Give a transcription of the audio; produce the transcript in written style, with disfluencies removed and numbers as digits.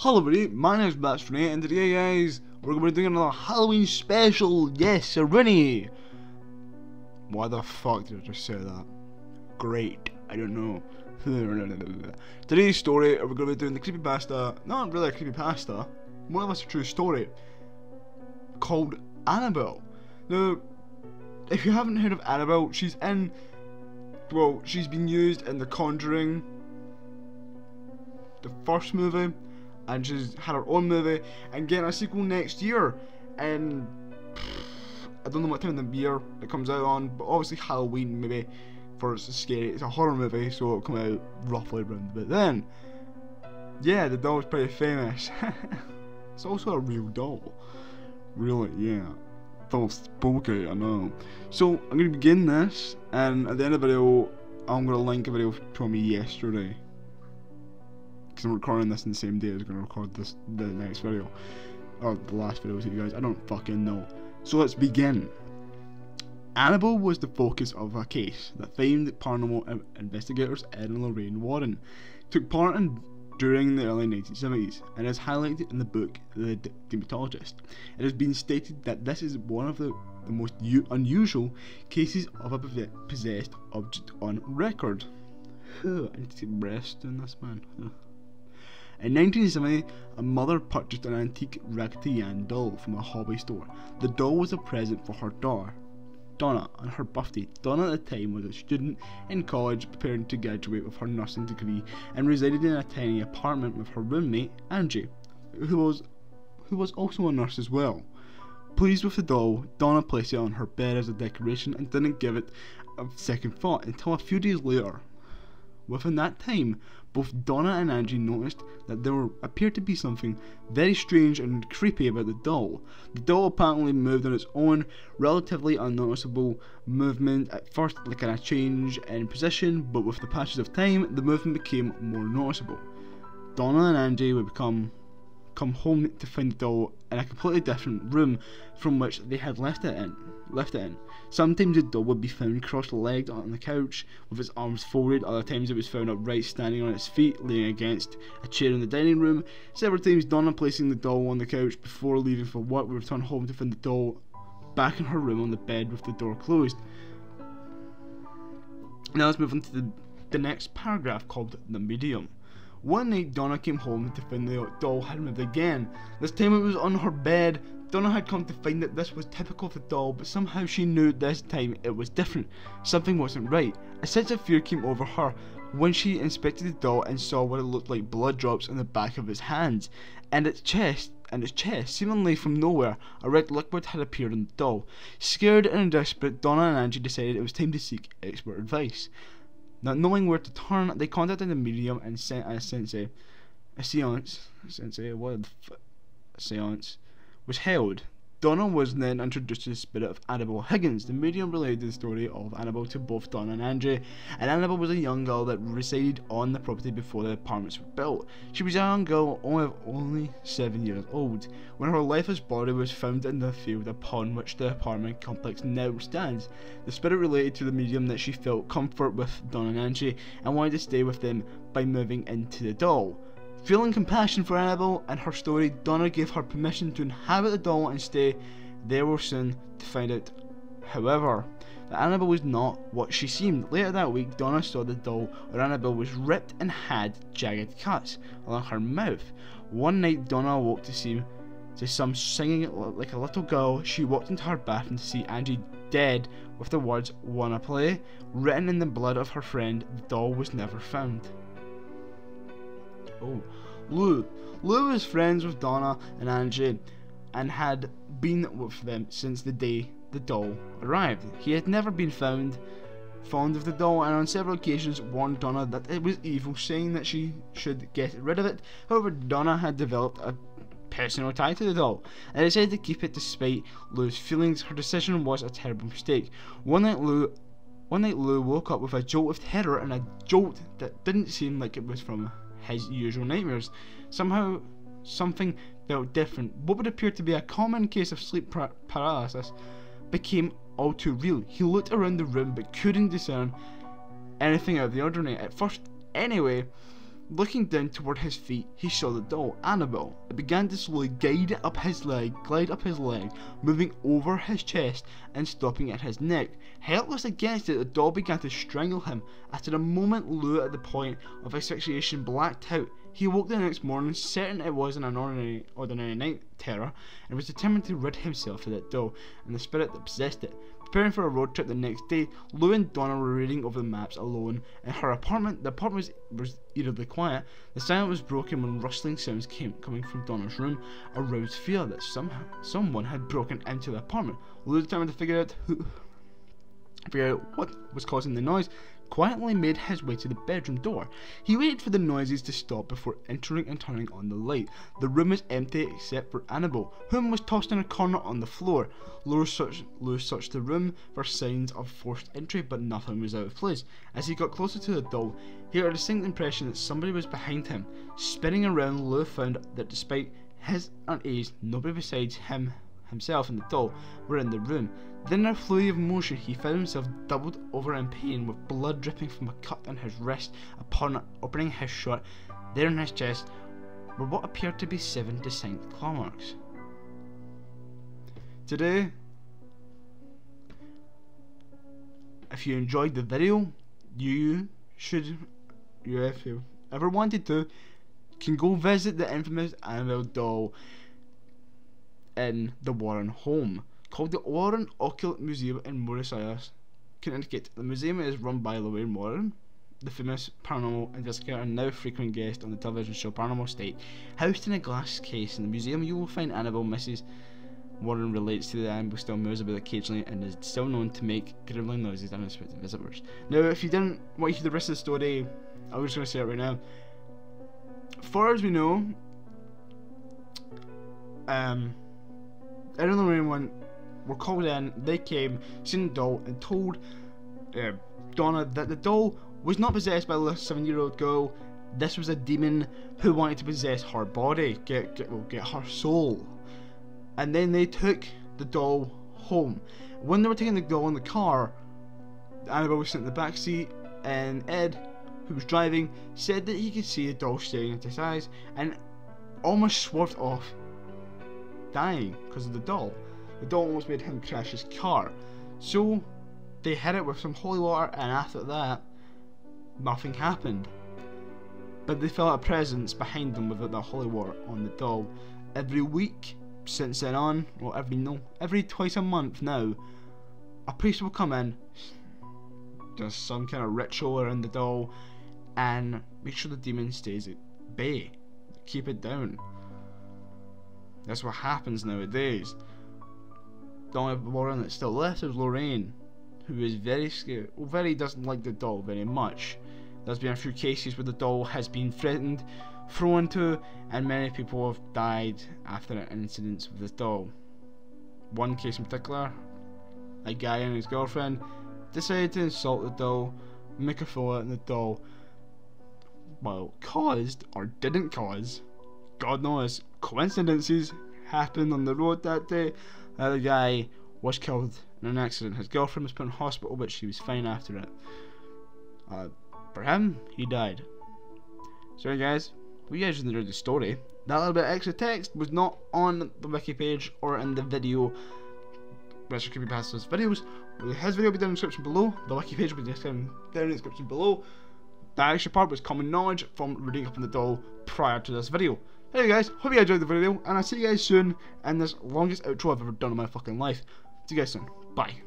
Hello everybody, my name is Master Nate, and today guys, we're going to be doing another Halloween special. Yes, a Rennie. Why the fuck did I just say that? Great, I don't know. Today's story, we're going to be doing the creepypasta, not really a creepypasta, more or less a true story, called Annabelle. Now, if you haven't heard of Annabelle, she's been used in The Conjuring, the first movie, and she's had her own movie and getting a sequel next year, and I don't know what time of the year it comes out on, but obviously Halloween maybe, for it's scary, it's a horror movie, so it'll come out roughly around about then. Yeah, the doll's pretty famous. It's also a real doll. Really, yeah. So spooky, I know. So I'm gonna begin this, and at the end of the video I'm gonna link a video from me yesterday, because I'm recording this in the same day as I'm going to record the next video, or the last video to you guys, I don't fucking know. So let's begin. Annabelle was the focus of a case that famed paranormal investigators Ed and Lorraine Warren took part in during the early 1970s, and is highlighted in the book The Demonologist. It has been stated that this is one of the most unusual cases of a possessed object on record. I need to rest in this, man. In 1970, a mother purchased an antique Raggedy Ann doll from a hobby store. The doll was a present for her daughter, Donna, on her birthday. Donna at the time was a student in college preparing to graduate with her nursing degree, and resided in a tiny apartment with her roommate, Angie, who was also a nurse as well. Pleased with the doll, Donna placed it on her bed as a decoration and didn't give it a second thought until a few days later. Within that time, both Donna and Angie noticed that there appeared to be something very strange and creepy about the doll. The doll apparently moved on its own, relatively unnoticeable movement at first, like a change in position, but with the passage of time, the movement became more noticeable. Donna and Angie would come home to find the doll in a completely different room from which they had left it in. Sometimes the doll would be found cross-legged on the couch with its arms folded. Other times it was found upright, standing on its feet, leaning against a chair in the dining room. Several times Donna placing the doll on the couch before leaving for work would return home to find the doll back in her room on the bed with the door closed. Now let's move on to the next paragraph, called The Medium. One night Donna came home to find the doll had moved again. This time it was on her bed. Donna had come to find that this was typical of the doll, but somehow she knew this time it was different. Something wasn't right. A sense of fear came over her when she inspected the doll and saw what it looked like blood drops on the back of its hands, and its chest, seemingly from nowhere, a red liquid had appeared on the doll. Scared and desperate, Donna and Angie decided it was time to seek expert advice. Not knowing where to turn, they contacted the medium and sent a seance was held. Donna was then introduced to the spirit of Annabelle Higgins. The medium related the story of Annabelle to both Donna and Angie, and Annabelle was a young girl that resided on the property before the apartments were built. She was a young girl only 7 years old when her lifeless body was found in the field upon which the apartment complex now stands. The spirit related to the medium that she felt comfort with Donna and Angie and wanted to stay with them by moving into the doll. Feeling compassion for Annabelle and her story, Donna gave her permission to inhabit the doll and stay. They were soon to find out, however, that Annabelle was not what she seemed. Later that week, Donna saw the doll where Annabelle was ripped and had jagged cuts along her mouth. One night, Donna awoke to some singing like a little girl. She walked into her bathroom to see Angie dead with the words "Wanna play?" written in the blood of her friend. The doll was never found. Lou was friends with Donna and Angie and had been with them since the day the doll arrived. He had never been fond of the doll, and on several occasions warned Donna that it was evil, saying that she should get rid of it. However, Donna had developed a personal tie to the doll and decided to keep it despite Lou's feelings. Her decision was a terrible mistake. One night Lou woke up with a jolt of terror, and a jolt that didn't seem like it was from his usual nightmares. Somehow, something felt different. What would appear to be a common case of sleep paralysis became all too real. He looked around the room but couldn't discern anything out of the ordinary. At first, anyway, Looking down toward his feet, he saw the doll, Annabelle. It began to slowly glide up his leg, moving over his chest and stopping at his neck. Helpless against it, the doll began to strangle him. After a moment, Lou, at the point of asphyxiation, blacked out. He awoke the next morning, certain it wasn't an ordinary night terror, and was determined to rid himself of that doll and the spirit that possessed it. Preparing for a road trip the next day, Lou and Donna were reading over the maps alone in her apartment. The apartment was eerily quiet. The silence was broken when rustling sounds coming from Donna's room, aroused fear that someone had broken into the apartment. Lou, determined to figure out what was causing the noise, quietly made his way to the bedroom door. He waited for the noises to stop before entering and turning on the light. The room was empty except for Annabelle, whom was tossed in a corner on the floor. Lou searched the room for signs of forced entry, but nothing was out of place. As he got closer to the doll, he had a distinct impression that somebody was behind him. Spinning around, Lou found that despite his unease, nobody besides himself and the doll were in the room. Then, in a flurry of motion, he found himself doubled over in pain, with blood dripping from a cut in his wrist. Upon opening his shirt, there in his chest were what appeared to be 7 distinct claw marks. Today, if you enjoyed the video, if you ever wanted to, can go visit the infamous Annabelle doll in the Warren home, called the Warren Occult Museum in Mauritius, Connecticut. The museum is run by Lorraine Warren, the famous paranormal investigator and now frequent guest on the television show Paranormal State. Housed in a glass case in the museum, you will find Annabelle. Mrs. Warren relates to the Annabelle still moves about occasionally and is still known to make gurgling noises and unexpected visitors. Now, if you didn't want to hear the rest of the story, I'm just going to say it right now. Far as we know, Erin and Lorraine were called in. They came, seen the doll, and told Donna that the doll was not possessed by the 7-year-old girl. This was a demon who wanted to possess her body, get her soul. And then they took the doll home. When they were taking the doll in the car, Annabelle was sitting in the back seat, and Ed, who was driving, said that he could see the doll staring into his eyes and almost swerved off, dying because of the doll. The doll almost made him crash his car. So they hit it with some holy water, and after that, nothing happened. But they felt a presence behind them with the holy water on the doll. Every week since then on, or every twice a month now, a priest will come in, does some kind of ritual around the doll, and make sure the demon stays at bay. Keep it down. That's what happens nowadays. The only Warren that's still left is Lorraine, who is very scared. Very doesn't like the doll very much. There's been a few cases where the doll has been threatened, thrown to, and many people have died after incidents with this doll. One case in particular, a guy and his girlfriend decided to insult the doll, make a fool out of the doll. Well, caused or didn't cause, God knows, coincidences happened on the road that day. The guy was killed in an accident. His girlfriend was put in hospital, but she was fine after it. For him, he died. Sorry guys, hope you guys enjoyed the story. That little bit of extra text was not on the wiki page or in the video. Mr. Creepypasta's videos. His video will be down in the description below. The wiki page will be down in the description below. That extra part was common knowledge from reading up on the doll prior to this video. Hey guys, hope you enjoyed the video, and I'll see you guys soon in this longest outro I've ever done in my fucking life. See you guys soon. Bye.